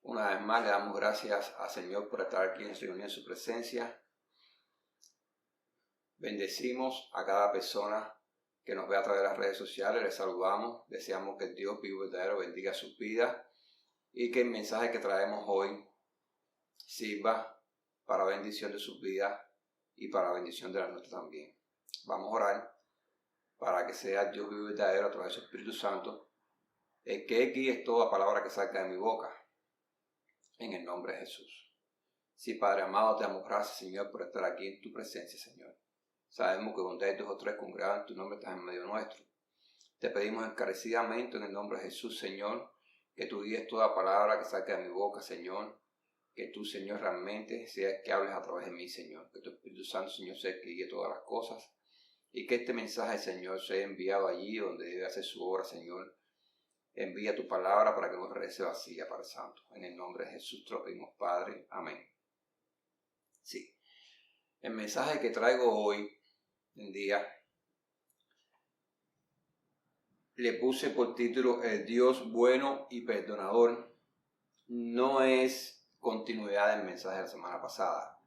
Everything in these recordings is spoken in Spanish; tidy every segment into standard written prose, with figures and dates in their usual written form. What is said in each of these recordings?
Una vez más le damos gracias al Señor por estar aquí en su presencia. Bendecimos a cada persona que nos ve a través de las redes sociales. Les saludamos. Deseamos que el Dios vivo y verdadero bendiga sus vidas y que el mensaje que traemos hoy sirva para bendición de sus vidas y para bendición de la nuestra también. Vamos a orar para que sea Dios vivo y verdadero a través de su Espíritu Santo el que guíe toda palabra que salga de mi boca. En el nombre de Jesús. Sí, Padre amado, te damos gracias, Señor, por estar aquí en tu presencia, Señor. Sabemos que donde hay 2 o 3 congregados en tu nombre estás en medio nuestro. Te pedimos encarecidamente en el nombre de Jesús, Señor, que tú guíes toda palabra que salga de mi boca, Señor. Que tú, Señor, realmente seas que hables a través de mí, Señor. Que tu Espíritu Santo, Señor, sea el que guíe todas las cosas. Y que este mensaje, Señor, sea enviado allí donde debe hacer su obra, Señor. Envía tu palabra para que no regrese vacía, Padre Santo. En el nombre de Jesús te lo pedimos, Padre. Amén. Sí. El mensaje que traigo hoy en día le puse por título El Dios bueno y perdonador. No es continuidad del mensaje de la semana pasada.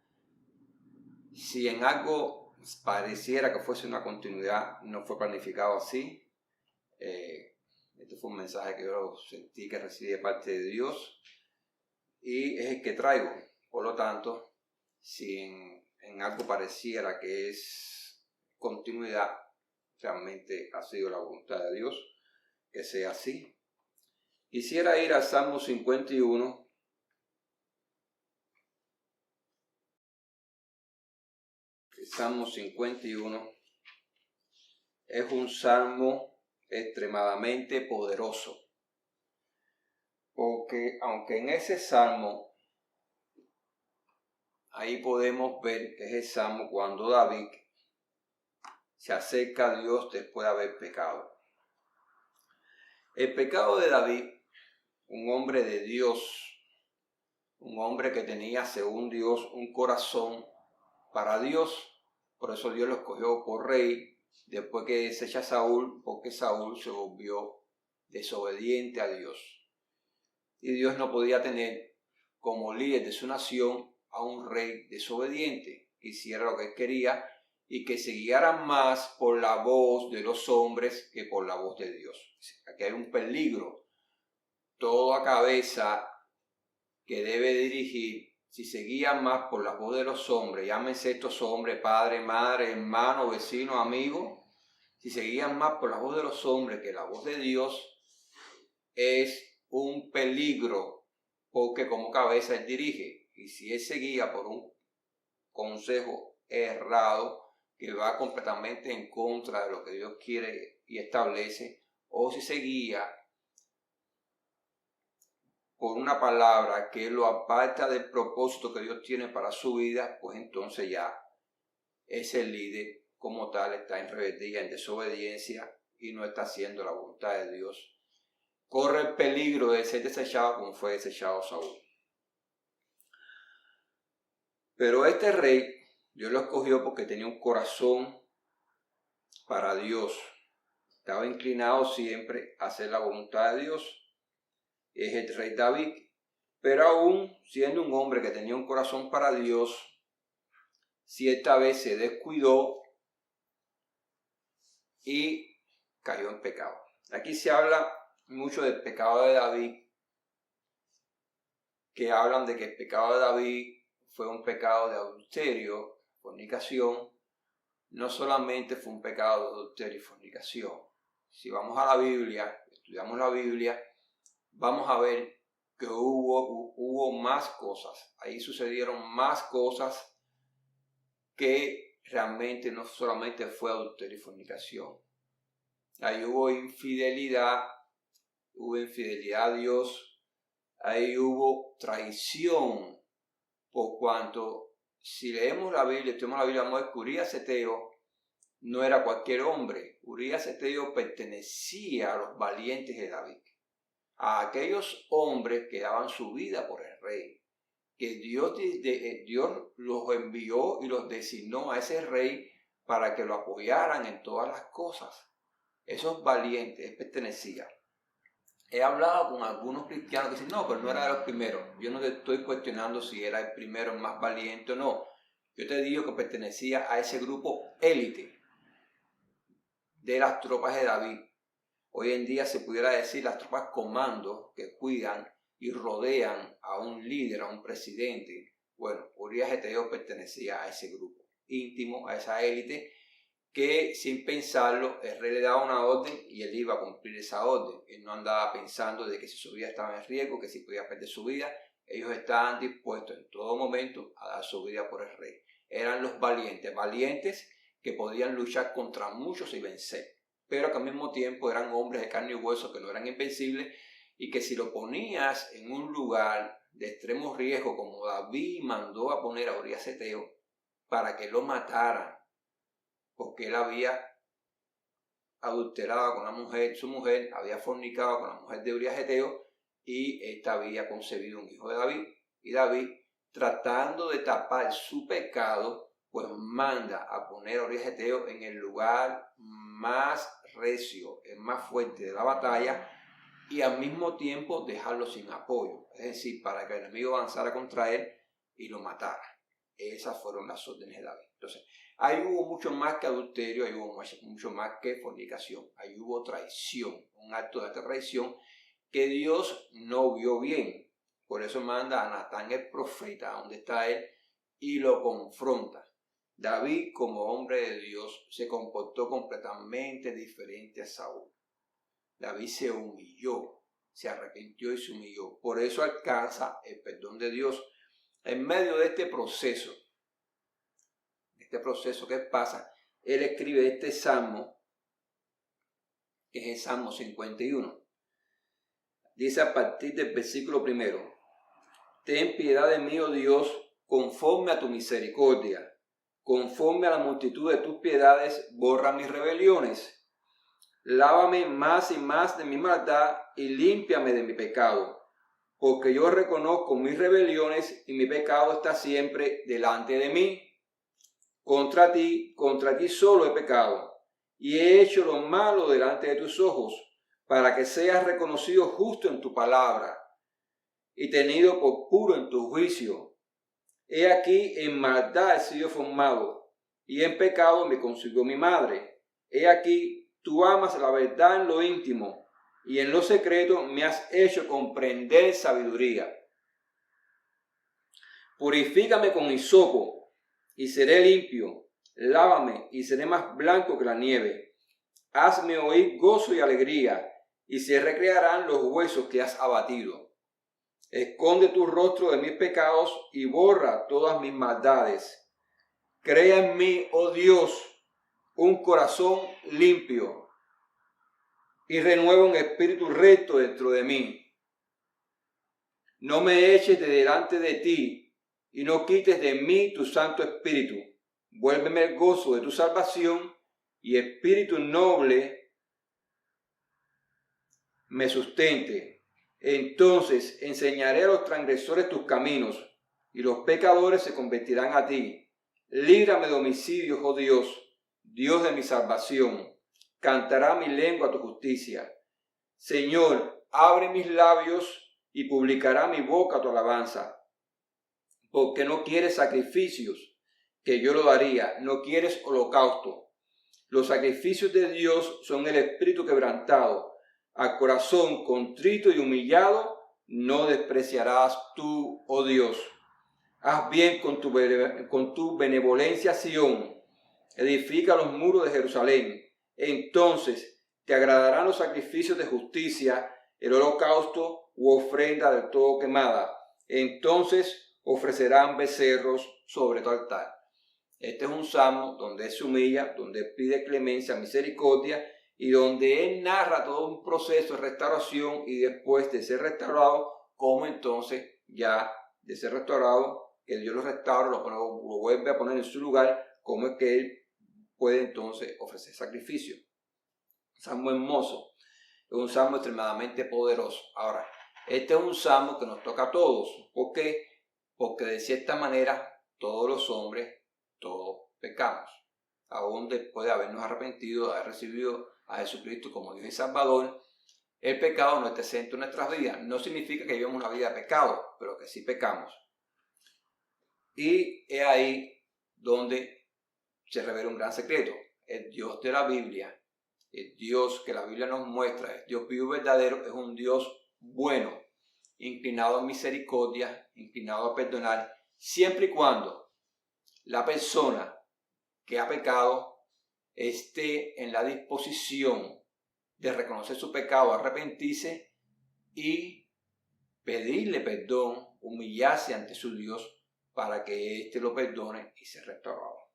Si en algo pareciera que fuese una continuidad, no fue planificado así. Este fue un mensaje que yo sentí que recibí de parte de Dios y es el que traigo. Por lo tanto, si en algo pareciera que es continuidad, realmente ha sido la voluntad de Dios que sea así. Quisiera ir al Salmo 51. El Salmo 51 es un salmo extremadamente poderoso, porque aunque en ese salmo ahí podemos ver que es el salmo cuando David se acerca a Dios después de haber pecado. El pecado de David, un hombre de Dios, un hombre que tenía según Dios un corazón para Dios, por eso Dios lo escogió por rey después que se echa Saúl, porque Saúl se volvió desobediente a Dios. Y Dios no podía tener como líder de su nación a un rey desobediente, que hiciera lo que él quería y que se guiara más por la voz de los hombres que por la voz de Dios. Aquí hay un peligro. Toda cabeza que debe dirigir, si se guía más por la voz de los hombres, llámense estos hombres, padre, madre, hermano, vecino, amigo, si se guían más por la voz de los hombres que la voz de Dios, es un peligro, porque como cabeza él dirige. Y si él se guía por un consejo errado, que va completamente en contra de lo que Dios quiere y establece, o si se guía por una palabra que lo aparta del propósito que Dios tiene para su vida, pues entonces ya ese líder como tal está en rebeldía, en desobediencia y no está haciendo la voluntad de Dios. Corre el peligro de ser desechado como fue desechado Saúl. Pero este rey, Dios lo escogió porque tenía un corazón para Dios. Estaba inclinado siempre a hacer la voluntad de Dios. Es el rey David. Pero aún siendo un hombre que tenía un corazón para Dios, cierta vez se descuidó y cayó en pecado. Aquí se habla mucho del pecado de David, que hablan de que el pecado de David fue un pecado de adulterio, fornicación. No solamente fue un pecado de adulterio y fornicación. Si vamos a la Biblia, estudiamos la Biblia, vamos a ver que hubo más cosas. Ahí sucedieron más cosas que realmente no solamente fue adulterio y fornicación. Ahí hubo infidelidad a Dios, ahí hubo traición, por cuanto si leemos la Biblia, estudiamos la Biblia, vamos a ver que Urías Eteo no era cualquier hombre. Urías Eteo pertenecía a los valientes de David, a aquellos hombres que daban su vida por el rey, que Dios los envió y los designó a ese rey para que lo apoyaran en todas las cosas. Esos valientes pertenecían. he hablado con algunos cristianos que dicen, no, pero no era de los primeros. Yo no te estoy cuestionando si era el primero, el más valiente o no. Yo te digo que pertenecía a ese grupo élite de las tropas de David. Hoy en día se pudiera decir las tropas comando que cuidan y rodean a un líder, a un presidente. Bueno, Urías Eteo pertenecía a ese grupo íntimo, a esa élite, que sin pensarlo el rey le daba una orden y él iba a cumplir esa orden. Él no andaba pensando de que si su vida estaba en riesgo, que si podía perder su vida. Ellos estaban dispuestos en todo momento a dar su vida por el rey. Eran los valientes, valientes que podían luchar contra muchos y vencer, pero que al mismo tiempo eran hombres de carne y hueso que no eran invencibles, y que si lo ponías en un lugar de extremo riesgo, como David mandó a poner a Urías Eteo para que lo mataran, porque él había adulterado con la mujer, su mujer había fornicado con la mujer de Urías Eteo, y ésta había concebido un hijo de David, y David, tratando de tapar su pecado, pues manda a poner a Urías Eteo en el lugar más recio, el más fuerte de la batalla, y al mismo tiempo dejarlo sin apoyo, es decir, para que el enemigo avanzara contra él y lo matara. Esas fueron las órdenes de David. Entonces, ahí hubo mucho más que adulterio, ahí hubo mucho más que fornicación, ahí hubo traición, un acto de traición que Dios no vio bien. Por eso manda a Natán el profeta, donde está él, y lo confronta. David, como hombre de Dios, se comportó completamente diferente a Saúl. David se humilló, se arrepintió y se humilló. Por eso alcanza el perdón de Dios. En medio de este proceso que pasa, él escribe este salmo, que es el Salmo 51. Dice a partir del versículo 1: ten piedad de mí, oh Dios, conforme a tu misericordia. Conforme a la multitud de tus piedades, borra mis rebeliones. Lávame más y más de mi maldad y límpiame de mi pecado, porque yo reconozco mis rebeliones y mi pecado está siempre delante de mí. Contra ti solo he pecado, y he hecho lo malo delante de tus ojos, para que seas reconocido justo en tu palabra y tenido por puro en tu juicio. He aquí en maldad he sido formado, y en pecado me concibió mi madre. He aquí tú amas la verdad en lo íntimo, y en lo secreto me has hecho comprender sabiduría. Purifícame con hisopo, y seré limpio. Lávame, y seré más blanco que la nieve. Hazme oír gozo y alegría, y se recrearán los huesos que has abatido. Esconde tu rostro de mis pecados y borra todas mis maldades. Crea en mí, oh Dios, un corazón limpio y renueva un espíritu recto dentro de mí. No me eches de delante de ti y no quites de mí tu Santo Espíritu. Vuélveme el gozo de tu salvación y espíritu noble me sustente. Entonces enseñaré a los transgresores tus caminos, y los pecadores se convertirán a ti. Líbrame de homicidios, oh Dios, Dios de mi salvación. Cantará mi lengua tu justicia. Señor, abre mis labios y publicará mi boca tu alabanza. Porque no quieres sacrificios, que yo lo daría, no quieres holocausto. Los sacrificios de Dios son el espíritu quebrantado. Al corazón contrito y humillado no despreciarás tú, oh Dios. Haz bien con tu benevolencia Sión. Edifica los muros de Jerusalén. Entonces te agradarán los sacrificios de justicia, el holocausto u ofrenda del todo quemada. Entonces ofrecerán becerros sobre tu altar. Este es un salmo donde él se humilla, donde él pide clemencia, misericordia, y donde él narra todo un proceso de restauración, y después de ser restaurado, cómo entonces ya de ser restaurado, que Dios lo restaura, lo vuelve a poner en su lugar, cómo es que él puede entonces ofrecer sacrificio. Un salmo hermoso, es un salmo extremadamente poderoso. Ahora, este es un salmo que nos toca a todos. ¿Por qué? Porque de cierta manera todos los hombres, todos pecamos. Aún después de habernos arrepentido, de haber recibido a Jesucristo como Dios y Salvador, el pecado no esté exento en nuestras vidas. No significa que vivamos una vida de pecado, pero que sí pecamos. Y es ahí donde se revela un gran secreto. El Dios de la Biblia, el Dios que la Biblia nos muestra, el Dios vivo y verdadero, es un Dios bueno, inclinado a misericordia, inclinado a perdonar, siempre y cuando la persona que ha pecado esté en la disposición de reconocer su pecado, arrepentirse y pedirle perdón, humillarse ante su Dios para que éste lo perdone y sea restaurado.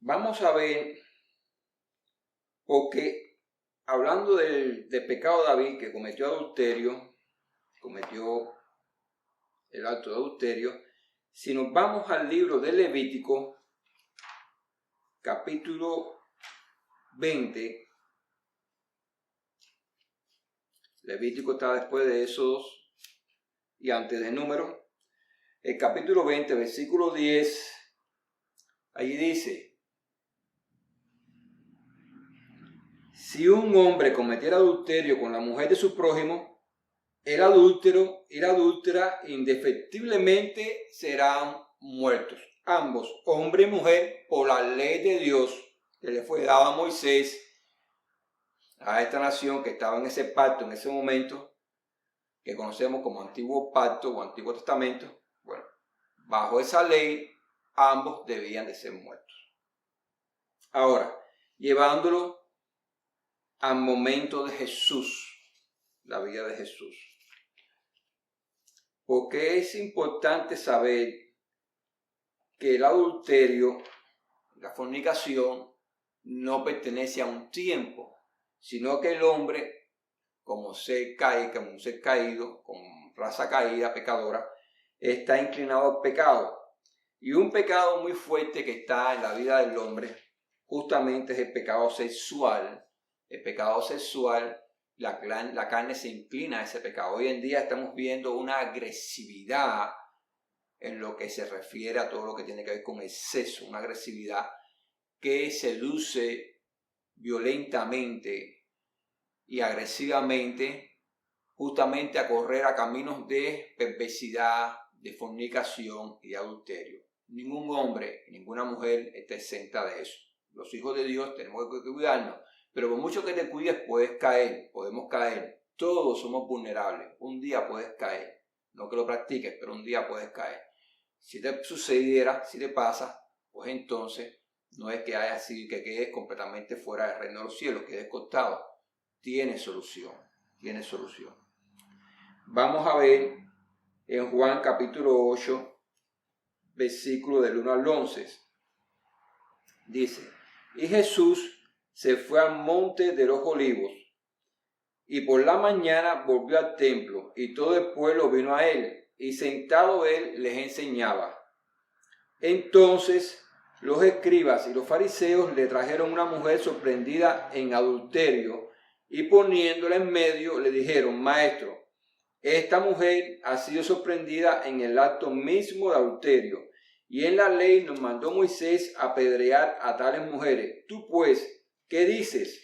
Vamos a ver, porque hablando del pecado de David, que cometió adulterio, cometió el acto de adulterio, si nos vamos al libro de Levítico, capítulo 20, Levítico está después de Éxodos y antes de Números, el capítulo 20, versículo 10, allí dice: si un hombre cometiera adulterio con la mujer de su prójimo, el adúltero y la adúltera indefectiblemente serán muertos, ambos, hombre y mujer, por la ley de Dios que le fue dada a Moisés, a esta nación que estaba en ese pacto, en ese momento, que conocemos como Antiguo Pacto o Antiguo Testamento. Bueno, bajo esa ley, ambos debían de ser muertos. Ahora, llevándolo al momento de Jesús, la vida de Jesús. Porque es importante saber que el adulterio, la fornicación, no pertenece a un tiempo, sino que el hombre, como ser caído, con raza caída, pecadora, está inclinado al pecado. Y un pecado muy fuerte que está en la vida del hombre, justamente es el pecado sexual. El pecado sexual, la carne se inclina a ese pecado. Hoy en día estamos viendo una agresividad en lo que se refiere a todo lo que tiene que ver con el sexo, una agresividad que seduce violentamente y agresivamente justamente a correr a caminos de perversidad, de fornicación y de adulterio. Ningún hombre, ninguna mujer está exenta de eso. Los hijos de Dios tenemos que cuidarnos, pero por mucho que te cuides puedes caer, podemos caer. Todos somos vulnerables. Un día puedes caer. No que lo practiques, pero un día puedes caer. Si te sucediera, si te pasa, pues entonces no es que haya sido que quedes completamente fuera del reino de los cielos, quedes cortado. Tiene solución, tiene solución. Vamos a ver en Juan capítulo 8, versículo del 1 al 11. Dice: y Jesús se fue al monte de los olivos, y por la mañana volvió al templo, y todo el pueblo vino a él, y sentado él les enseñaba. Entonces los escribas y los fariseos le trajeron una mujer sorprendida en adulterio, y poniéndola en medio le dijeron: maestro, esta mujer ha sido sorprendida en el acto mismo de adulterio, y en la ley nos mandó Moisés apedrear a tales mujeres. Tú pues, ¿qué dices?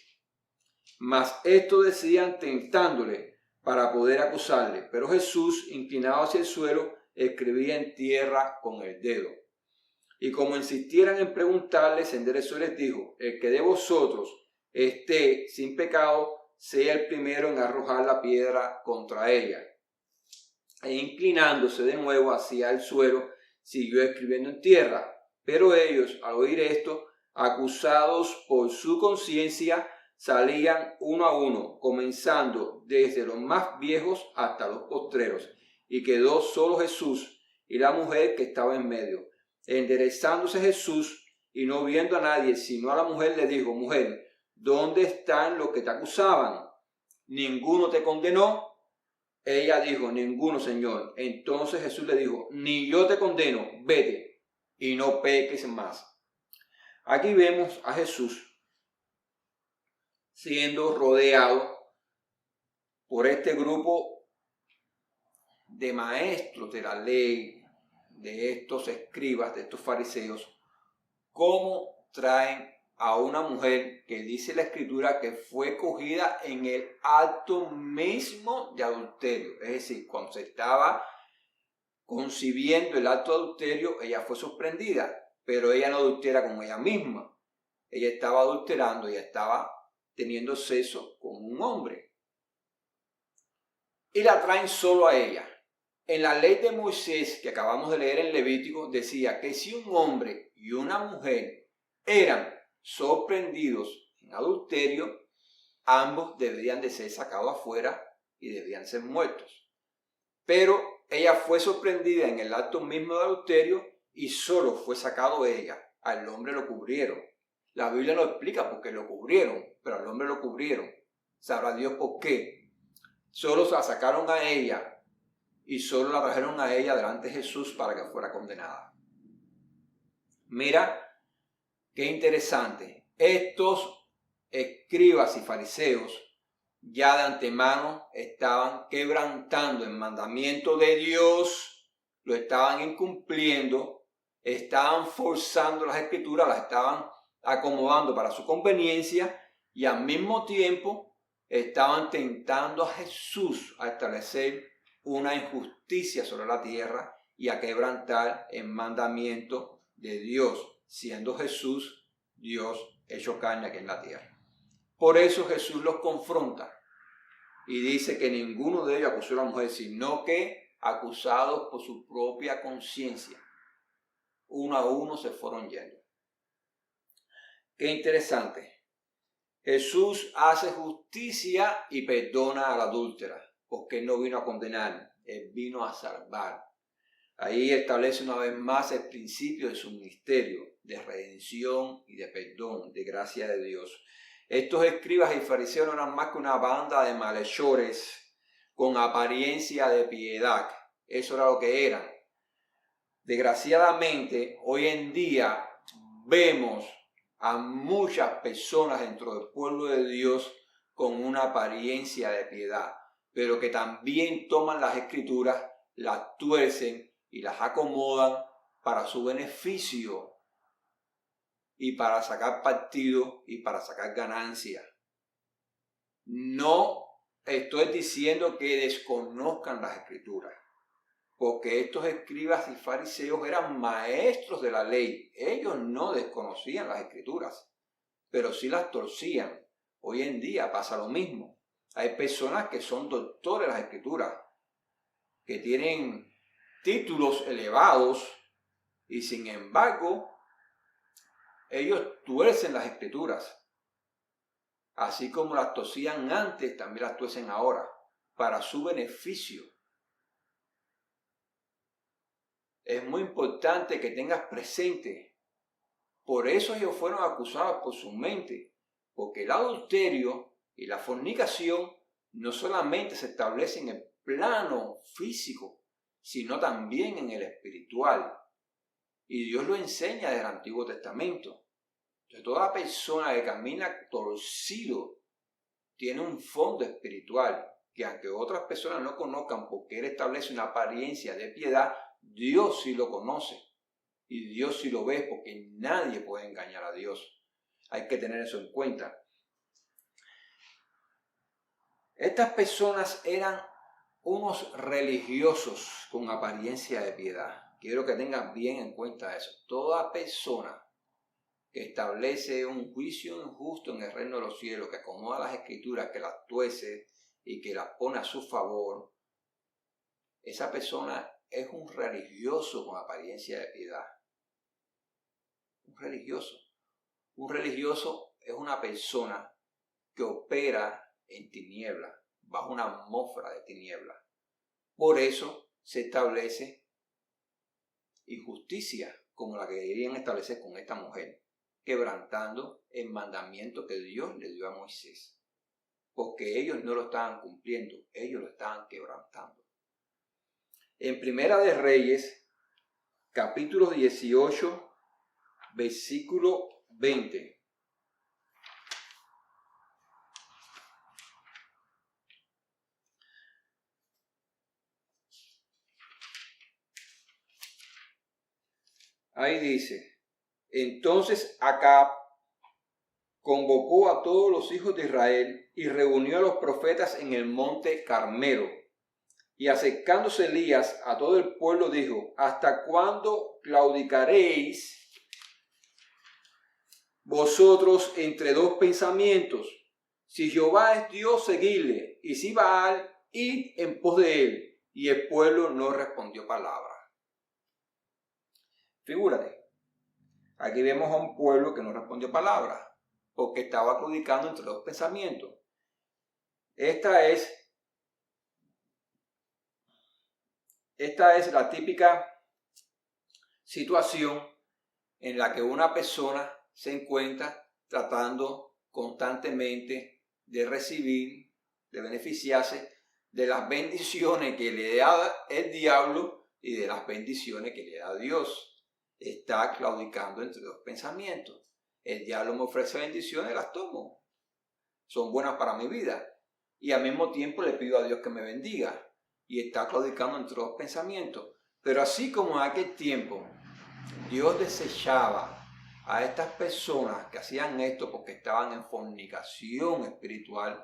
Mas esto decían tentándole para poder acusarle. Pero Jesús, inclinado hacia el suelo, escribía en tierra con el dedo. Y como insistieran en preguntarle, se enderezó y les dijo: el que de vosotros esté sin pecado, sea el primero en arrojar la piedra contra ella. E inclinándose de nuevo hacia el suelo, siguió escribiendo en tierra. Pero ellos, al oír esto, acusados por su conciencia, salían uno a uno, comenzando desde los más viejos hasta los postreros. Y quedó solo Jesús y la mujer que estaba en medio. Enderezándose Jesús y no viendo a nadie sino a la mujer, le dijo: mujer, ¿dónde están los que te acusaban? ¿Ninguno te condenó? Ella dijo: ninguno, Señor. Entonces Jesús le dijo: ni yo te condeno, vete y no peques más. Aquí vemos a Jesús siendo rodeado por este grupo de maestros de la ley, de estos escribas, de estos fariseos, cómo traen a una mujer que dice la Escritura que fue cogida en el acto mismo de adulterio. Es decir, cuando se estaba concibiendo el acto de adulterio, ella fue sorprendida, pero ella no adultera con ella misma. Ella estaba adulterando, ella estaba teniendo sexo con un hombre. Y la traen solo a ella. En la ley de Moisés, que acabamos de leer en Levítico, decía que si un hombre y una mujer eran sorprendidos en adulterio, ambos deberían de ser sacados afuera y debían ser muertos. Pero ella fue sorprendida en el acto mismo de adulterio y solo fue sacado ella. Al hombre lo cubrieron. La Biblia no explica por qué lo cubrieron, pero al hombre lo cubrieron. Sabrá Dios por qué. Solo la sacaron a ella y solo la trajeron a ella delante de Jesús para que fuera condenada. Mira qué interesante. Estos escribas y fariseos ya de antemano estaban quebrantando el mandamiento de Dios, lo estaban incumpliendo, estaban forzando las escrituras, las estaban acomodando para su conveniencia y al mismo tiempo estaban tentando a Jesús a establecer una injusticia sobre la tierra y a quebrantar el mandamiento de Dios, siendo Jesús Dios hecho carne aquí en la tierra. Por eso Jesús los confronta y dice que ninguno de ellos acusó a la mujer, sino que acusados por su propia conciencia, uno a uno se fueron yendo. Qué interesante. Jesús hace justicia y perdona a la adúltera, porque Él no vino a condenar, Él vino a salvar. Ahí establece una vez más el principio de su ministerio de redención y de perdón, de gracia de Dios. Estos escribas y fariseos no eran más que una banda de malhechores con apariencia de piedad. Eso era lo que eran. Desgraciadamente, hoy en día vemos a muchas personas dentro del pueblo de Dios con una apariencia de piedad, pero que también toman las escrituras, las tuercen y las acomodan para su beneficio y para sacar partido y para sacar ganancia. No estoy diciendo que desconozcan las escrituras, porque estos escribas y fariseos eran maestros de la ley. Ellos no desconocían las escrituras, pero sí las torcían. Hoy en día pasa lo mismo. Hay personas que son doctores de las escrituras, que tienen títulos elevados y sin embargo ellos tuercen las escrituras. Así como las torcían antes, también las tuercen ahora, para su beneficio. Es muy importante que tengas presente. Por eso ellos fueron acusados por su mente, porque el adulterio y la fornicación no solamente se establecen en el plano físico, sino también en el espiritual. Y Dios lo enseña desde el Antiguo Testamento. Entonces, toda persona que camina torcido tiene un fondo espiritual que aunque otras personas no conozcan porque Él establece una apariencia de piedad, Dios sí lo conoce y Dios sí lo ve porque nadie puede engañar a Dios. Hay que tener eso en cuenta. Estas personas eran unos religiosos con apariencia de piedad. Quiero que tengan bien en cuenta eso. Toda persona que establece un juicio injusto en el reino de los cielos, que acomoda las escrituras, que las tuece y que las pone a su favor, esa persona es un religioso con apariencia de piedad. Un religioso. Un religioso es una persona que opera en tiniebla, bajo una atmósfera de tiniebla. Por eso se establece injusticia como la que deberían establecer con esta mujer, quebrantando el mandamiento que Dios le dio a Moisés, porque ellos no lo estaban cumpliendo, ellos lo estaban quebrantando. En Primera de Reyes, capítulo 18, versículo 20. Ahí dice: entonces Acab convocó a todos los hijos de Israel y reunió a los profetas en el monte Carmelo. Y acercándose Elías a todo el pueblo dijo: ¿Hasta cuándo claudicaréis vosotros entre dos pensamientos? Si Jehová es Dios, seguidle, y si Baal, id en pos de él. Y el pueblo no respondió palabra. Figúrate, aquí vemos a un pueblo que no respondió palabra, porque estaba claudicando entre dos pensamientos. Esta es la típica situación en la que una persona se encuentra tratando constantemente de recibir, de beneficiarse de las bendiciones que le da el diablo y de las bendiciones que le da Dios. Está claudicando entre dos pensamientos. El diablo me ofrece bendiciones, las tomo. Son buenas para mi vida. Y al mismo tiempo le pido a Dios que me bendiga. Y está claudicando entre dos pensamientos. Pero así como en aquel tiempo Dios desechaba a estas personas que hacían esto porque estaban en fornicación espiritual,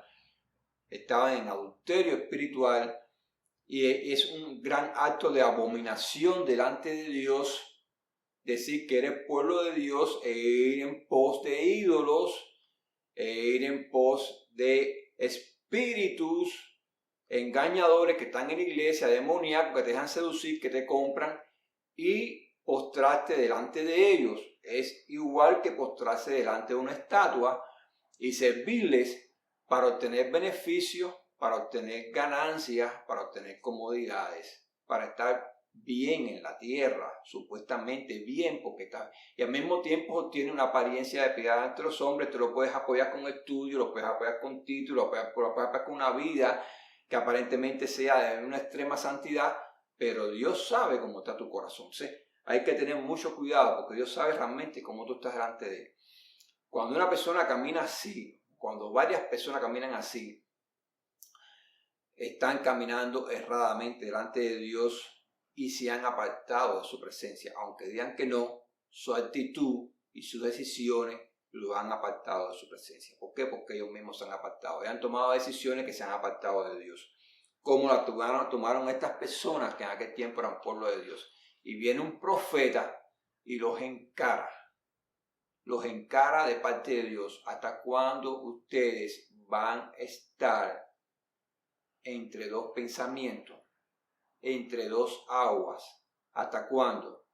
estaban en adulterio espiritual, y es un gran acto de abominación delante de Dios decir que eres pueblo de Dios e ir en pos de ídolos, e ir en pos de espíritus engañadores que están en la iglesia, demoníacos, que te dejan seducir, que te compran, y postrarte delante de ellos. Es igual que postrarse delante de una estatua y servirles para obtener beneficios, para obtener ganancias, para obtener comodidades, para estar bien en la tierra, supuestamente bien, porque está, y al mismo tiempo tiene una apariencia de piedad entre los hombres. Te lo puedes apoyar con estudio, lo puedes apoyar con título, lo puedes apoyar con una vida que aparentemente sea de una extrema santidad, pero Dios sabe cómo está tu corazón. ¿Sí? Hay que tener mucho cuidado porque Dios sabe realmente cómo tú estás delante de él. Cuando una persona camina así, cuando varias personas caminan así, están caminando erradamente delante de Dios y se han apartado de su presencia. Aunque digan que no, su actitud y sus decisiones lo han apartado de su presencia. ¿Por qué? Porque ellos mismos se han apartado. Ellos han tomado decisiones que se han apartado de Dios. Como la tomaron estas personas que en aquel tiempo eran pueblo de Dios. Y viene un profeta y los encara de parte de Dios. ¿Hasta cuándo ustedes van a estar entre dos pensamientos, entre dos aguas? ¿Hasta cuándo?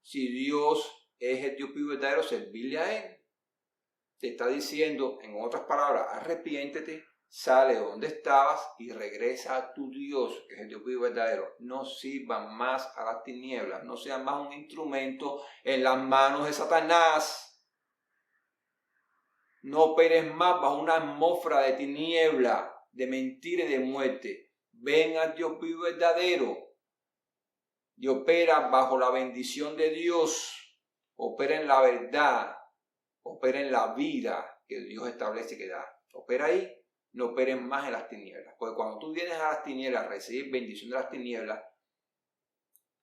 Si Dios es el Dios vivo y verdadero, servirle a él. Te está diciendo, en otras palabras, arrepiéntete, sale de donde estabas y regresa a tu Dios, que es el Dios vivo y verdadero. No sirvan más a las tinieblas, no sean más un instrumento en las manos de Satanás. No operes más bajo una atmósfera de tiniebla, de mentira y de muerte. Ven al Dios vivo y verdadero y opera bajo la bendición de Dios. Opera en la verdad, opera en la vida que Dios establece que da. Opera ahí, no operen más en las tinieblas. Porque cuando tú vienes a las tinieblas a recibir bendición de las tinieblas,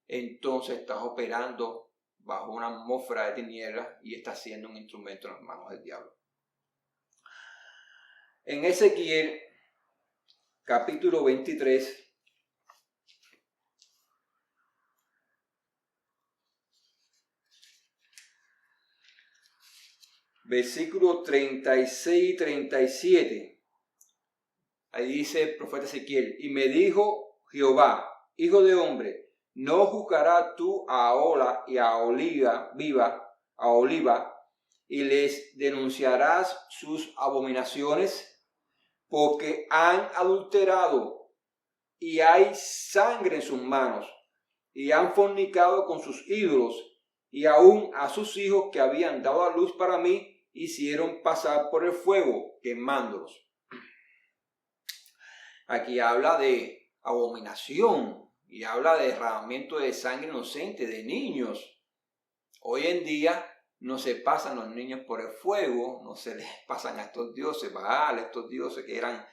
entonces estás operando bajo una atmósfera de tinieblas y estás siendo un instrumento en las manos del diablo. En Ezequiel, capítulo 23, versículos 36 y 37. Ahí dice el profeta Ezequiel: y me dijo Jehová, hijo de hombre, ¿no juzgarás tú a Ahola y a Oliva, y les denunciarás sus abominaciones? Porque han adulterado y hay sangre en sus manos, y han fornicado con sus ídolos, y aún a sus hijos que habían dado a luz para mí, hicieron pasar por el fuego, quemándolos. Aquí habla de abominación y habla de derramamiento de sangre inocente de niños. Hoy en día no se pasan los niños por el fuego, no se les pasan a estos dioses, Baal, estos dioses que eran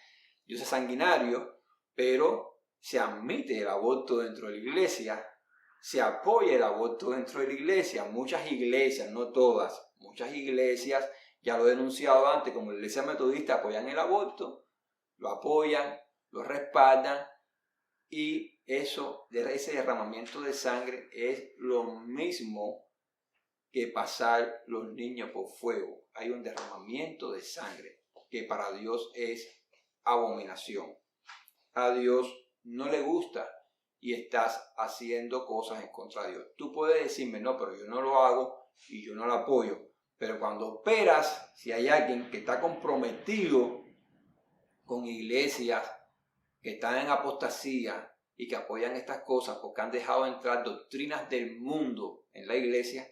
dioses sanguinarios, pero se admite el aborto dentro de la iglesia, se apoya el aborto dentro de la iglesia. Muchas iglesias, no todas, muchas iglesias Ya lo he denunciado antes, como la Iglesia Metodista apoyan el aborto, lo apoyan, lo respaldan, y ese derramamiento de sangre es lo mismo que pasar los niños por fuego. Hay un derramamiento de sangre que para Dios es abominación. A Dios no le gusta y estás haciendo cosas en contra de Dios. Tú puedes decirme, no, pero yo no lo hago y yo no lo apoyo. Pero cuando operas, si hay alguien que está comprometido con iglesias que están en apostasía y que apoyan estas cosas porque han dejado entrar doctrinas del mundo en la iglesia,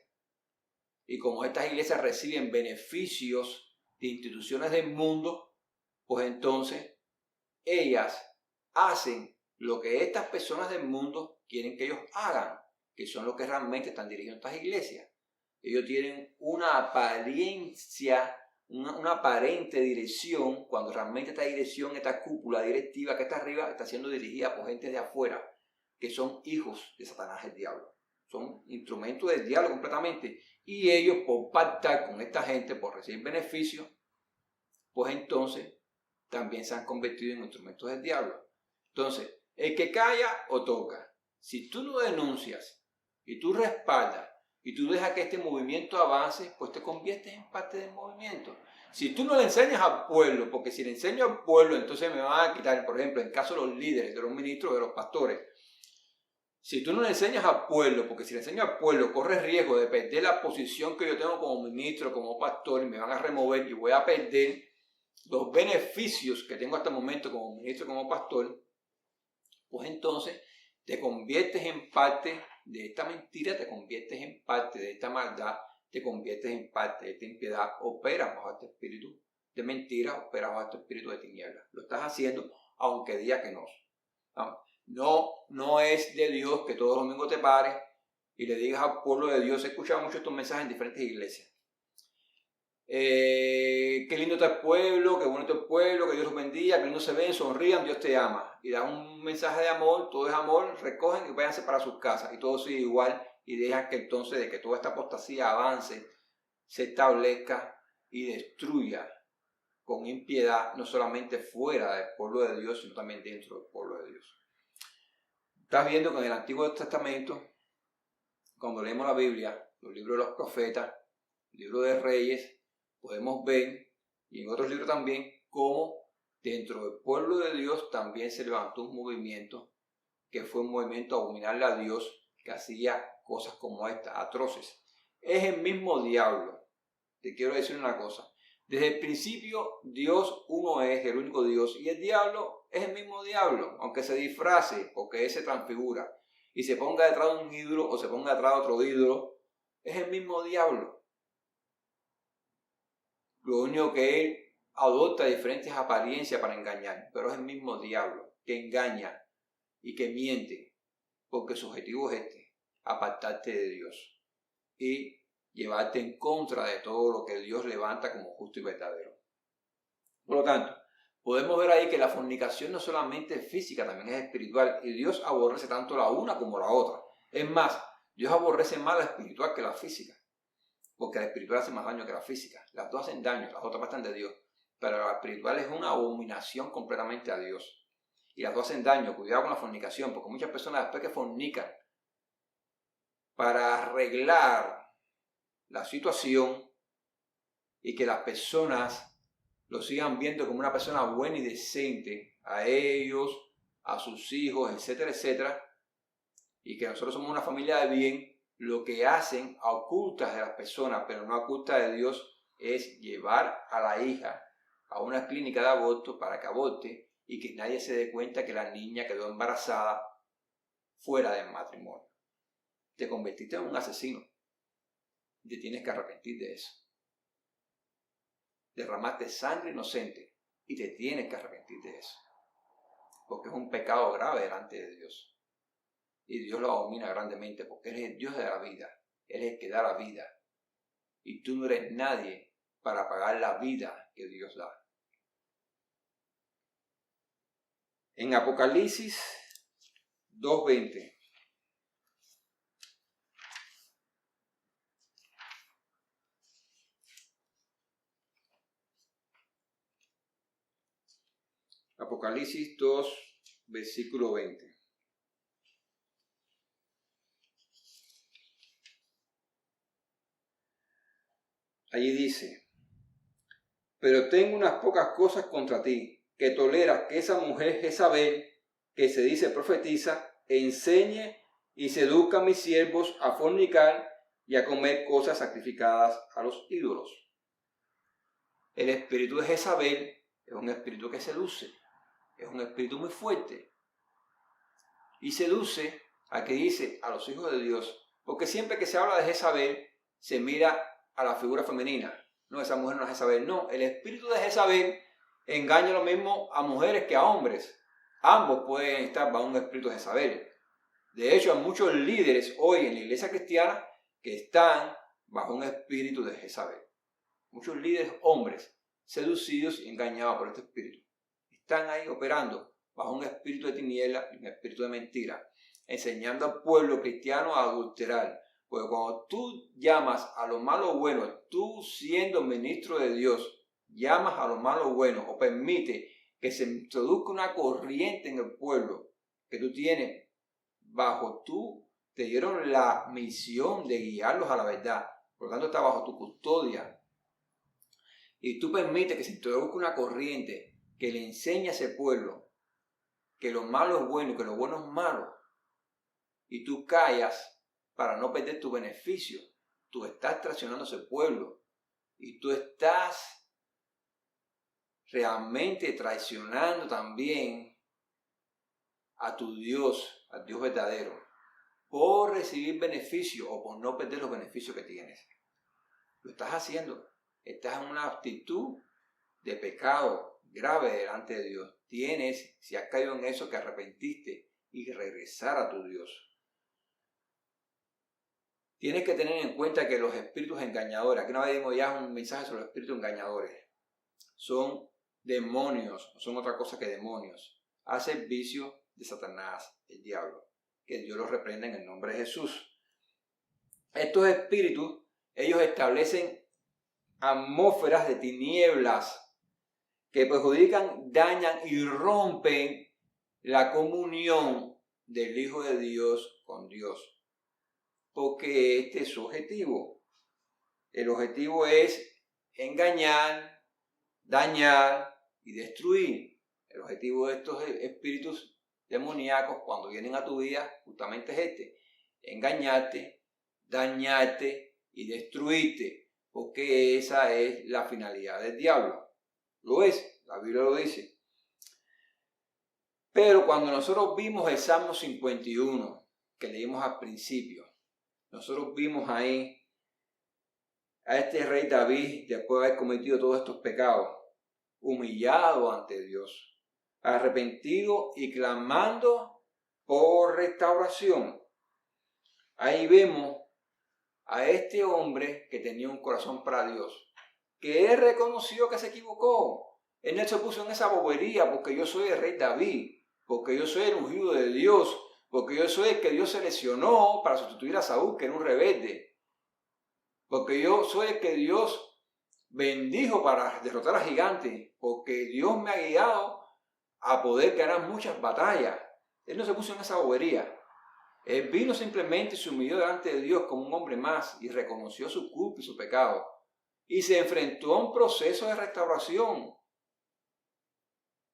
y como estas iglesias reciben beneficios de instituciones del mundo, pues entonces ellas hacen lo que estas personas del mundo quieren que ellos hagan, que son los que realmente están dirigiendo estas iglesias. Ellos tienen una apariencia, una aparente dirección, cuando realmente esta dirección, esta cúpula directiva que está arriba, está siendo dirigida por gente de afuera, que son hijos de Satanás el diablo. Son instrumentos del diablo completamente. Y ellos, por pactar con esta gente, por recibir beneficios, pues entonces también se han convertido en instrumentos del diablo. Entonces, el que calla o toca. Si tú no denuncias y tú respaldas y tú dejas que este movimiento avance, pues te conviertes en parte del movimiento. Si tú no le enseñas al pueblo, porque si le enseño al pueblo, entonces me van a quitar, por ejemplo, en caso de los líderes, de los ministros, de los pastores. Si tú no le enseñas al pueblo, porque si le enseño al pueblo, corres riesgo de perder la posición que yo tengo como ministro, como pastor, y me van a remover y voy a perder los beneficios que tengo hasta el momento como ministro, como pastor, pues entonces te conviertes en parte de esta mentira, te conviertes en parte de esta maldad, te conviertes en parte de esta impiedad, operas bajo este espíritu de mentira, operas bajo este espíritu de tinieblas. Lo estás haciendo aunque diga que no. No es de Dios que todos los domingos te pares y le digas al pueblo de Dios. He escuchado mucho estos mensajes en diferentes iglesias. Qué lindo está el pueblo, qué bonito el pueblo, que Dios los bendiga, que lindo se ven, sonrían, Dios te ama. Y da un mensaje de amor, todo es amor, recogen y váyanse para sus casas. Y todo sigue igual y dejan que entonces de que toda esta apostasía avance, se establezca y destruya con impiedad, no solamente fuera del pueblo de Dios, sino también dentro del pueblo de Dios. Estás viendo que en el Antiguo Testamento, cuando leemos la Biblia, los libros de los profetas, el libro de Reyes, podemos ver, y en otros libros también, cómo dentro del pueblo de Dios también se levantó un movimiento que fue un movimiento a abominarle a Dios, que hacía cosas como estas, atroces. Es el mismo diablo. Te quiero decir una cosa. Desde el principio, Dios uno es, el único Dios, y el diablo es el mismo diablo, aunque se disfrace, porque él se transfigura, y se ponga detrás de un ídolo o se ponga detrás de otro ídolo, es el mismo diablo. Lo único que él adopta diferentes apariencias para engañar, pero es el mismo diablo que engaña y que miente, porque su objetivo es este, apartarte de Dios y llevarte en contra de todo lo que Dios levanta como justo y verdadero. Por lo tanto, podemos ver ahí que la fornicación no solamente es física, también es espiritual, y Dios aborrece tanto la una como la otra. Es más, Dios aborrece más la espiritual que la física, porque la espiritual hace más daño que la física. Las dos hacen daño, las otras están de Dios, pero la espiritual es una abominación completamente a Dios. Y las dos hacen daño. Cuidado con la fornicación, porque muchas personas después que fornican, para arreglar la situación y que las personas lo sigan viendo como una persona buena y decente, a ellos, a sus hijos, etcétera, etcétera, y que nosotros somos una familia de bien, lo que hacen a ocultas de las personas, pero no a ocultas de Dios, es llevar a la hija a una clínica de aborto para que aborte y que nadie se dé cuenta que la niña quedó embarazada fuera del matrimonio. Te convertiste en un asesino y te tienes que arrepentir de eso. Derramaste sangre inocente y te tienes que arrepentir de eso, porque es un pecado grave delante de Dios y Dios lo abomina grandemente, porque Él es el Dios de la vida, Él es el que da la vida y tú no eres nadie para pagar la vida que Dios da. En Apocalipsis 2:20 Apocalipsis 2, versículo 20. Allí dice: pero tengo unas pocas cosas contra ti, que toleras que esa mujer Jezabel, que se dice profetiza, enseñe y seduzca a mis siervos a fornicar y a comer cosas sacrificadas a los ídolos. El espíritu de Jezabel es un espíritu que seduce, es un espíritu muy fuerte. Y seduce a que dice a los hijos de Dios, porque siempre que se habla de Jezabel, se mira a la figura femenina. No, esa mujer no es Jezabel. No, el espíritu de Jezabel engaña lo mismo a mujeres que a hombres. Ambos pueden estar bajo un espíritu de Jezabel. De hecho, hay muchos líderes hoy en la iglesia cristiana que están bajo un espíritu de Jezabel. Muchos líderes hombres seducidos y engañados por este espíritu. Están ahí operando bajo un espíritu de tiniebla y un espíritu de mentira, enseñando al pueblo cristiano a adulterar. Porque cuando tú llamas a lo malo bueno, tú siendo ministro de Dios, llamas a lo malo bueno o permite que se introduzca una corriente en el pueblo que tú tienes bajo te dieron la misión de guiarlos a la verdad. Por lo tanto, está bajo tu custodia. Y tú permites que se introduzca una corriente que le enseñe a ese pueblo que lo malo es bueno y que lo bueno es malo. Y tú callas para no perder tu beneficio. Tú estás traicionando a ese pueblo. Y tú estás realmente traicionando también a tu Dios, al Dios verdadero, por recibir beneficio o por no perder los beneficios que tienes. Lo estás haciendo. Estás en una actitud de pecado grave delante de Dios. Tienes, si has caído en eso, que arrepentiste y regresar a tu Dios. Tienes que tener en cuenta que los espíritus engañadores, aquí no dimos ya un mensaje sobre los espíritus engañadores, son demonios, no son otra cosa que demonios, a servicio de Satanás, el diablo. Que Dios los reprenda en el nombre de Jesús. Estos espíritus, ellos establecen atmósferas de tinieblas que perjudican, dañan y rompen la comunión del Hijo de Dios con Dios. Porque este es su objetivo. El objetivo es engañar, dañar y destruir. El objetivo de estos espíritus demoníacos cuando vienen a tu vida justamente es este: engañarte, dañarte y destruirte, porque esa es la finalidad del diablo. Lo es, la Biblia lo dice. Pero cuando nosotros vimos el Salmo 51, que leímos al principio, nosotros vimos ahí a este rey David, después de haber cometido todos estos pecados, humillado ante Dios, arrepentido y clamando por restauración. Ahí vemos a este hombre que tenía un corazón para Dios, que él reconoció que se equivocó. Él no se puso en esa bobería porque yo soy el rey David, porque yo soy el ungido de Dios, porque yo soy el que Dios seleccionó para sustituir a Saúl, que era un rebelde, porque yo soy el que Dios bendijo para derrotar a gigantes, porque Dios me ha guiado a poder ganar muchas batallas. Él no se puso en esa bobería. Él vino simplemente y se humilló delante de Dios como un hombre más y reconoció su culpa y su pecado. Y se enfrentó a un proceso de restauración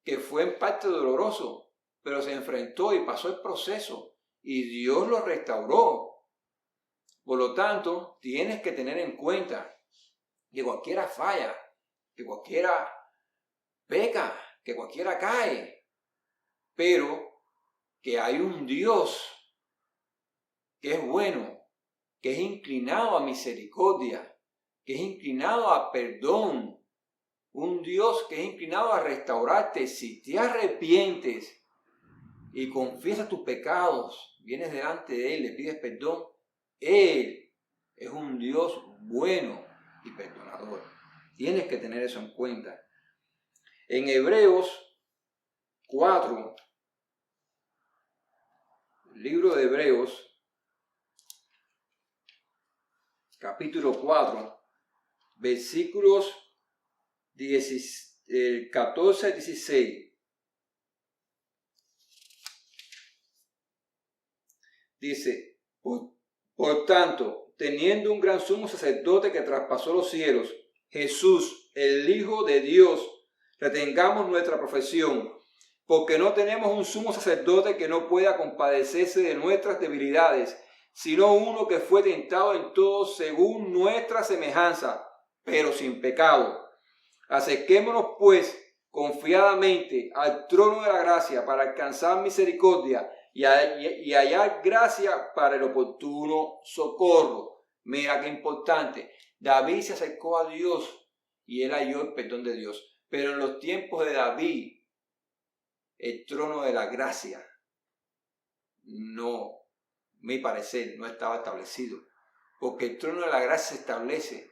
que fue en parte doloroso, pero se enfrentó y pasó el proceso y Dios lo restauró. Por lo tanto, tienes que tener en cuenta que cualquiera falla, que cualquiera peca, que cualquiera cae, pero que hay un Dios que es bueno, que es inclinado a misericordia, que es inclinado a perdón, un Dios que es inclinado a restaurarte. Si te arrepientes y confiesas tus pecados, vienes delante de Él, le pides perdón, Él es un Dios bueno y perdonador. Tienes que tener eso en cuenta. En Hebreos 4, el libro de Hebreos, capítulo 4, versículos 14 al 16, Dice, por tanto, teniendo un gran sumo sacerdote que traspasó los cielos, Jesús, el Hijo de Dios, retengamos nuestra profesión, porque no tenemos un sumo sacerdote que no pueda compadecerse de nuestras debilidades, sino uno que fue tentado en todo según nuestra semejanza, pero sin pecado. Acerquémonos pues confiadamente al trono de la gracia para alcanzar misericordia y hallar gracia para el oportuno socorro. Mira qué importante. David se acercó a Dios y él halló el perdón de Dios. Pero en los tiempos de David, el trono de la gracia no, mi parecer, no estaba establecido. Porque el trono de la gracia se establece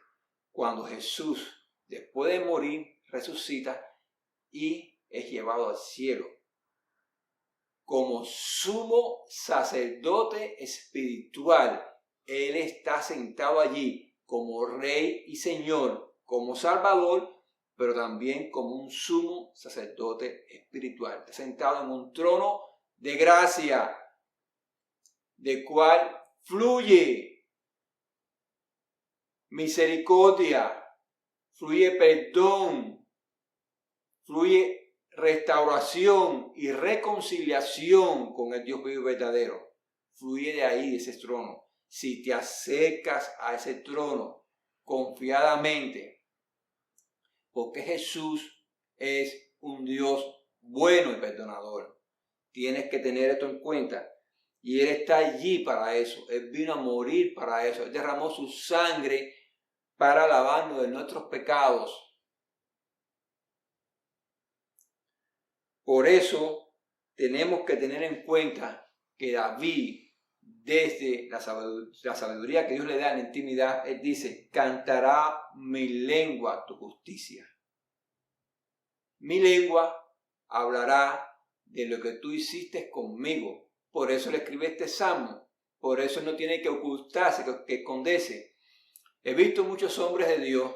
cuando Jesús, después de morir, resucita y es llevado al cielo como sumo sacerdote espiritual. Él está sentado allí como Rey y Señor, como Salvador, pero también como un sumo sacerdote espiritual. Está sentado en un trono de gracia, de cual fluye misericordia, fluye perdón, fluye restauración y reconciliación con el Dios vivo y verdadero. Fluye de ahí, de ese trono. Si te acercas a ese trono confiadamente, porque Jesús es un Dios bueno y perdonador. Tienes que tener esto en cuenta. Y Él está allí para eso. Él vino a morir para eso. Él derramó su sangre para lavarnos de nuestros pecados. Por eso tenemos que tener en cuenta que David, desde la sabiduría que Dios le da en la intimidad, él dice, cantará mi lengua tu justicia. Mi lengua hablará de lo que tú hiciste conmigo. Por eso le escribí este salmo. Por eso no tiene que ocultarse, que esconderse. He visto muchos hombres de Dios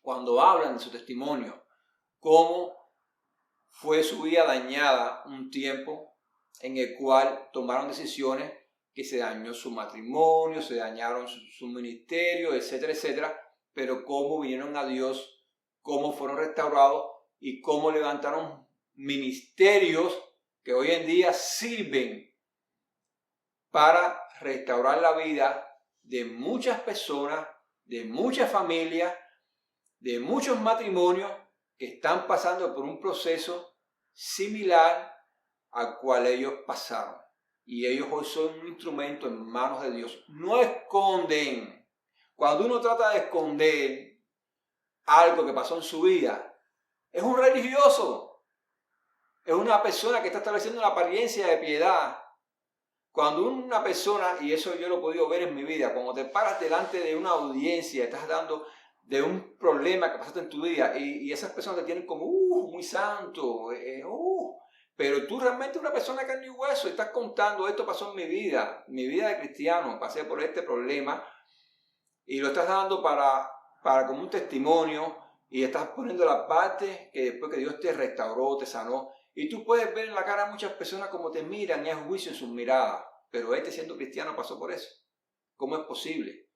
cuando hablan de su testimonio, cómo fue su vida dañada un tiempo en el cual tomaron decisiones que se dañó su matrimonio, se dañaron su ministerio, etcétera, etcétera, pero cómo vinieron a Dios, cómo fueron restaurados y cómo levantaron ministerios que hoy en día sirven para restaurar la vida de muchas personas, de muchas familias, de muchos matrimonios que están pasando por un proceso similar al cual ellos pasaron. Y ellos hoy son un instrumento en manos de Dios. No esconden. Cuando uno trata de esconder algo que pasó en su vida, es un religioso. Es una persona que está estableciendo una apariencia de piedad. Cuando una persona, y eso yo lo he podido ver en mi vida, cuando te paras delante de una audiencia, estás dando de un problema que pasaste en tu vida y esas personas te tienen como, muy santo, pero tú realmente una persona de carne y hueso, estás contando, esto pasó en mi vida de cristiano, pasé por este problema y lo estás dando para como un testimonio y estás poniendo la parte que después que Dios te restauró, te sanó. Y tú puedes ver en la cara a muchas personas como te miran y hay juicio en sus miradas. Pero siendo cristiano pasó por eso. ¿Cómo es posible?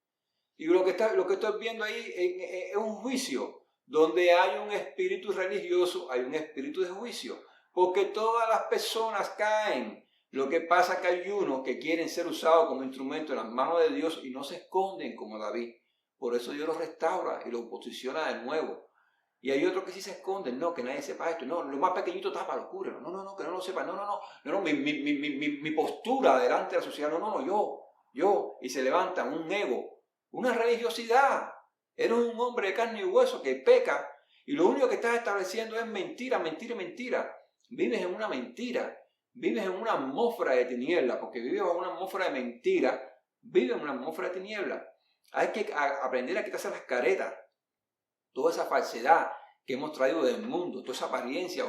Y lo que estoy viendo ahí es un juicio. Donde hay un espíritu religioso, hay un espíritu de juicio. Porque todas las personas caen. Lo que pasa es que hay unos que quieren ser usados como instrumento en las manos de Dios y no se esconden como David. Por eso Dios los restaura y los posiciona de nuevo. Y hay otros que sí se esconden, no, que nadie sepa esto, no, lo más pequeñito tapa, lo cubre, no, que no lo sepa, no, mi postura delante de la sociedad, yo, y se levanta un ego, una religiosidad. Eres un hombre de carne y hueso que peca y lo único que estás estableciendo es mentira. Vives en una mentira, vives en una atmósfera de tiniebla, porque vives en una atmósfera de mentira, vives en una atmósfera de tiniebla. Hay que aprender a quitarse las caretas. Toda esa falsedad que hemos traído del mundo, toda esa apariencia,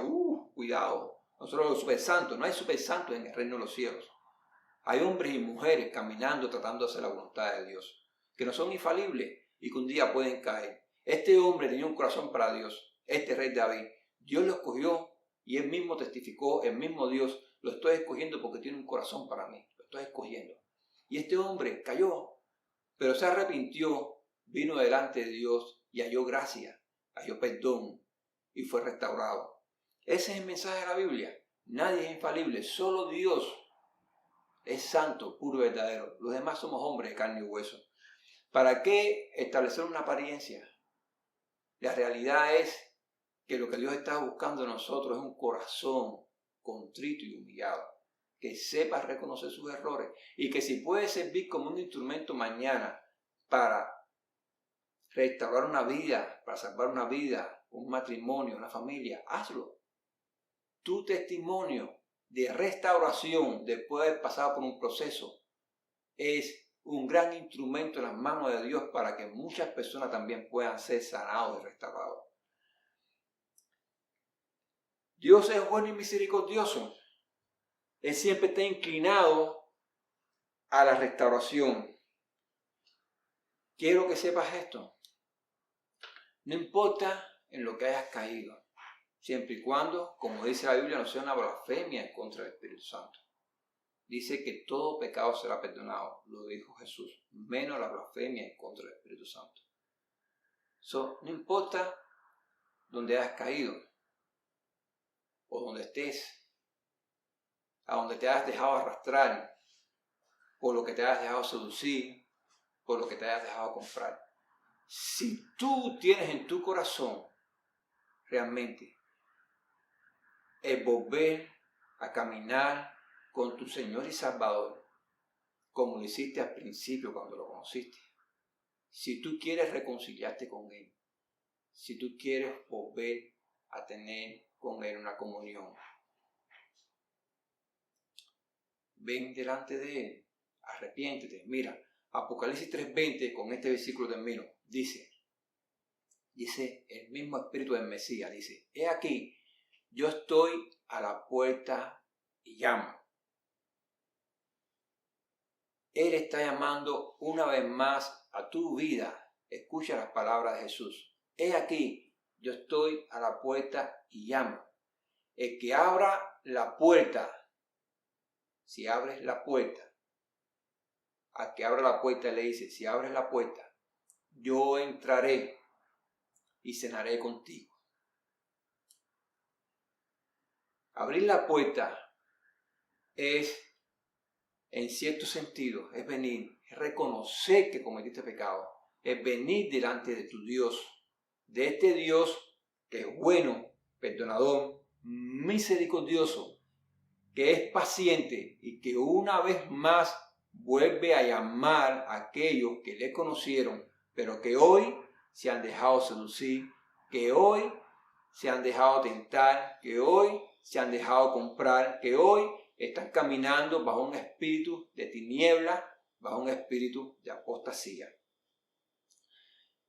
cuidado. Nosotros los super santos, no hay super santos en el reino de los cielos. Hay hombres y mujeres caminando, tratando de hacer la voluntad de Dios, que no son infalibles y que un día pueden caer. Este hombre tenía un corazón para Dios, este rey David. Dios lo escogió y él mismo testificó, el mismo Dios, lo estoy escogiendo porque tiene un corazón para mí. estoy escogiendo. Y este hombre cayó, pero se arrepintió, vino delante de Dios y halló gracia, halló perdón y fue restaurado. Ese es el mensaje de la Biblia. Nadie es infalible, solo Dios es santo, puro y verdadero. Los demás somos hombres de carne y hueso. ¿Para qué establecer una apariencia? La realidad es que lo que Dios está buscando en nosotros es un corazón contrito y humillado, que sepa reconocer sus errores y que si puede servir como un instrumento mañana para restaurar una vida, para salvar una vida, un matrimonio, una familia, hazlo. Tu testimonio de restauración después de haber pasado por un proceso es un gran instrumento en las manos de Dios para que muchas personas también puedan ser sanados y restaurados. Dios es bueno y misericordioso. Él siempre está inclinado a la restauración. Quiero que sepas esto. No importa en lo que hayas caído, siempre y cuando, como dice la Biblia, no sea una blasfemia en contra del Espíritu Santo. Dice que todo pecado será perdonado, lo dijo Jesús, menos la blasfemia en contra del Espíritu Santo. No importa donde hayas caído o donde estés, a donde te hayas dejado arrastrar, por lo que te hayas dejado seducir, por lo que te hayas dejado comprar. Si tú tienes en tu corazón realmente el volver a caminar con tu Señor y Salvador, como lo hiciste al principio cuando lo conociste, si tú quieres reconciliarte con Él, si tú quieres volver a tener con Él una comunión, ven delante de Él, arrepiéntete. Mira, Apocalipsis 3:20, con este versículo termino, dice el mismo Espíritu del Mesías, dice, he aquí, yo estoy a la puerta y llamo. Él está llamando una vez más a tu vida. Escucha las palabras de Jesús. He aquí, yo estoy a la puerta y llamo. El que abra la puerta, si abres la puerta, al que abra la puerta le dice, si abres la puerta, yo entraré y cenaré contigo. Abrir la puerta es, en cierto sentido, es venir, es reconocer que cometiste pecado, es venir delante de tu Dios, de este Dios que es bueno, perdonador, misericordioso, que es paciente y que una vez más vuelve a llamar a aquellos que le conocieron, pero que hoy se han dejado seducir, que hoy se han dejado tentar, que hoy se han dejado comprar, que hoy están caminando bajo un espíritu de tiniebla, bajo un espíritu de apostasía.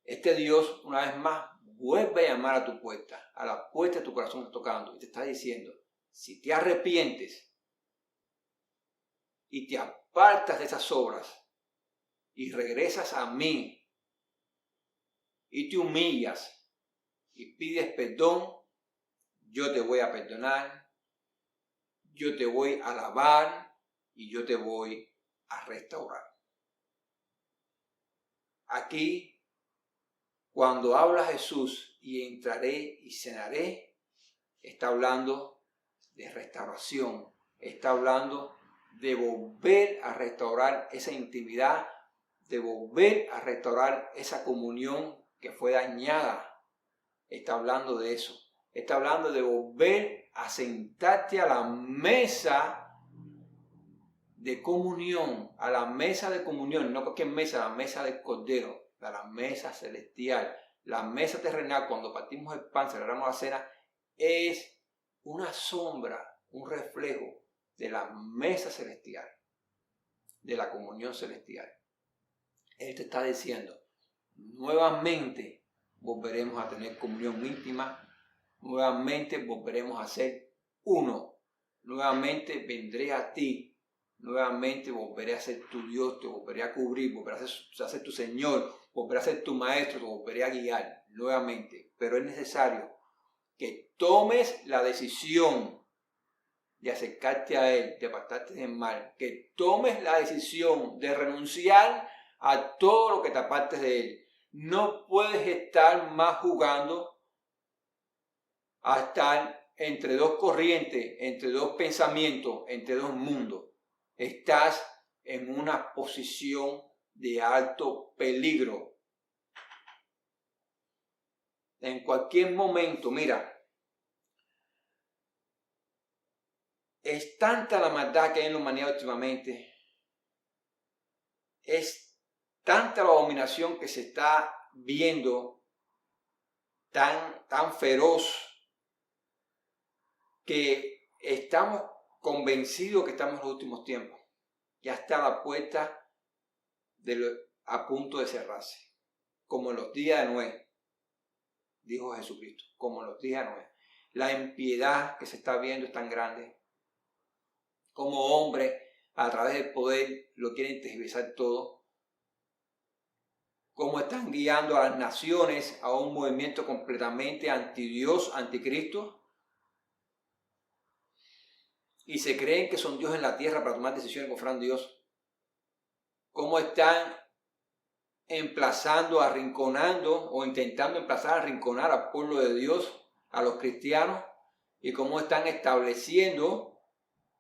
Este Dios, una vez más, vuelve a llamar a tu puerta, a la puerta de tu corazón está tocando y te está diciendo, si te arrepientes y te apartas de esas obras y regresas a mí y te humillas y pides perdón, yo te voy a perdonar, yo te voy a alabar y yo te voy a restaurar. Aquí, cuando habla Jesús y entraré y cenaré, está hablando de restauración, está hablando de volver a restaurar esa intimidad, de volver a restaurar esa comunión que fue dañada. Está hablando de eso. Está hablando de volver a sentarte a la mesa de comunión, a la mesa de comunión, no cualquier mesa, la mesa del Cordero, la mesa celestial, la mesa terrenal. Cuando partimos el pan, celebramos la cena, es una sombra, un reflejo de la mesa celestial, de la comunión celestial. Él te está diciendo, nuevamente volveremos a tener comunión íntima, nuevamente volveremos a ser uno, nuevamente vendré a ti, nuevamente volveré a ser tu Dios, te volveré a cubrir, volveré a ser tu Señor, volveré a ser tu Maestro, te volveré a guiar nuevamente. Pero es necesario que tomes la decisión de acercarte a Él, de apartarte del mal, que tomes la decisión de renunciar a todo lo que te apartes de Él. No puedes estar más jugando a estar entre dos corrientes, entre dos pensamientos, entre dos mundos. Estás en una posición de alto peligro. En cualquier momento, mira, es tanta la maldad que hay en la humanidad últimamente, es tanta la abominación que se está viendo, tan feroz, que estamos convencidos que estamos en los últimos tiempos. Ya está la puerta a punto de cerrarse, como en los días de Noé, dijo Jesucristo, como en los días de Noé. La impiedad que se está viendo es tan grande. Como hombre, a través del poder, lo quieren tergiversar todo. Cómo están guiando a las naciones a un movimiento completamente anti-Dios, anticristo. Y se creen que son Dios en la tierra para tomar decisiones conforme a Dios. Cómo están emplazando, arrinconando o intentando emplazar, arrinconar al pueblo de Dios, a los cristianos, y cómo están estableciendo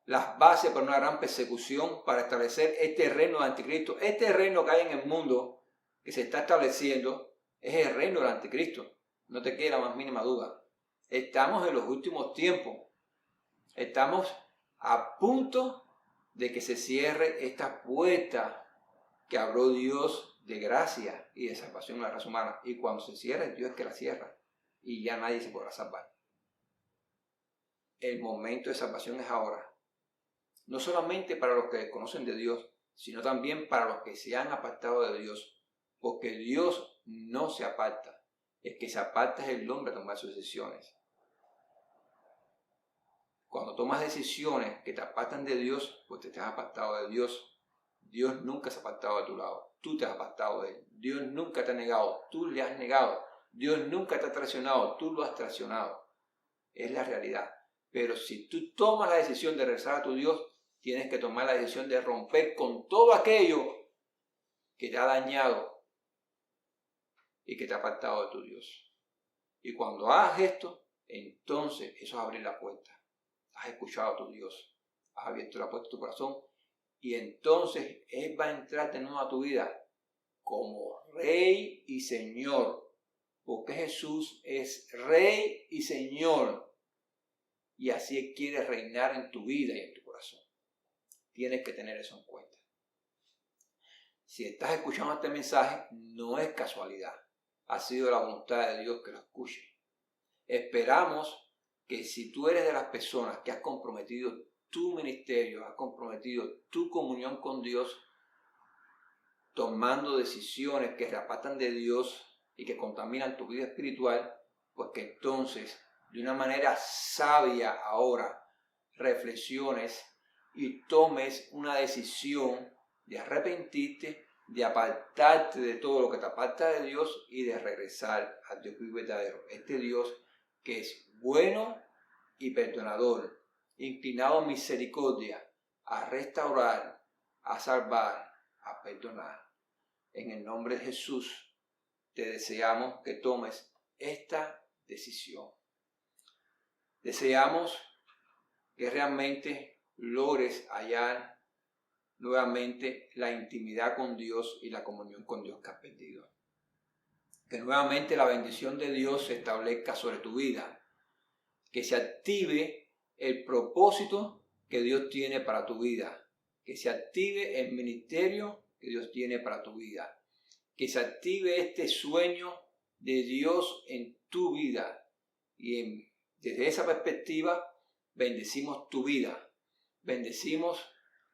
las bases para una gran persecución, para establecer este reino de anticristo. Este reino que hay en el mundo que se está estableciendo es el reino del anticristo. No te quede la más mínima duda. Estamos en los últimos tiempos. Estamos a punto de que se cierre esta puerta que abrió Dios de gracia y de salvación a la raza humana. Y cuando se cierre, Dios es que la cierra. Y ya nadie se podrá salvar. El momento de salvación es ahora. No solamente para los que desconocen de Dios, sino también para los que se han apartado de Dios. Porque Dios no se aparta. El que se aparta es el hombre a tomar sus decisiones. Cuando tomas decisiones que te apartan de Dios, pues te has apartado de Dios. Dios nunca se ha apartado de tu lado. Tú te has apartado de Él. Dios nunca te ha negado. Tú le has negado. Dios nunca te ha traicionado. Tú lo has traicionado. Es la realidad. Pero si tú tomas la decisión de regresar a tu Dios, tienes que tomar la decisión de romper con todo aquello que te ha dañado y que te ha apartado de tu Dios. Y cuando hagas esto, entonces eso es abrir la puerta. Has escuchado a tu Dios. Has abierto la puerta de tu corazón. Y entonces Él va a entrar de nuevo a tu vida como Rey y Señor. Porque Jesús es Rey y Señor. Y así Él quiere reinar en tu vida y en tu corazón. Tienes que tener eso en cuenta. Si estás escuchando este mensaje, no es casualidad. Ha sido la voluntad de Dios que lo escuche. Esperamos que si tú eres de las personas que has comprometido tu ministerio, has comprometido tu comunión con Dios, tomando decisiones que te apartan de Dios y que contaminan tu vida espiritual, pues que entonces, de una manera sabia ahora, reflexiones y tomes una decisión de arrepentirte, de apartarte de todo lo que te aparta de Dios y de regresar al Dios vivo y verdadero. Este Dios que es bueno y perdonador, inclinado a misericordia, a restaurar, a salvar, a perdonar. En el nombre de Jesús te deseamos que tomes esta decisión. Deseamos que realmente logres hallar nuevamente la intimidad con Dios y la comunión con Dios que has perdido. Que nuevamente la bendición de Dios se establezca sobre tu vida. Que se active el propósito que Dios tiene para tu vida. Que se active el ministerio que Dios tiene para tu vida. Que se active este sueño de Dios en tu vida. Y desde esa perspectiva, bendecimos tu vida. Bendecimos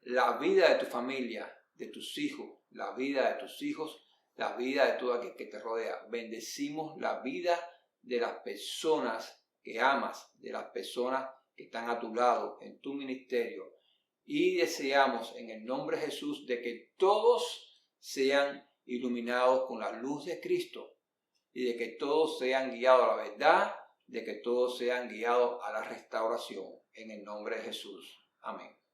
la vida de tu familia, de tus hijos, la vida de tus hijos, la vida de todo aquel que te rodea. Bendecimos la vida de las personas que amas, de las personas que están a tu lado en tu ministerio. Y deseamos en el nombre de Jesús de que todos sean iluminados con la luz de Cristo y de que todos sean guiados a la verdad, de que todos sean guiados a la restauración. en el nombre de Jesús. Amén.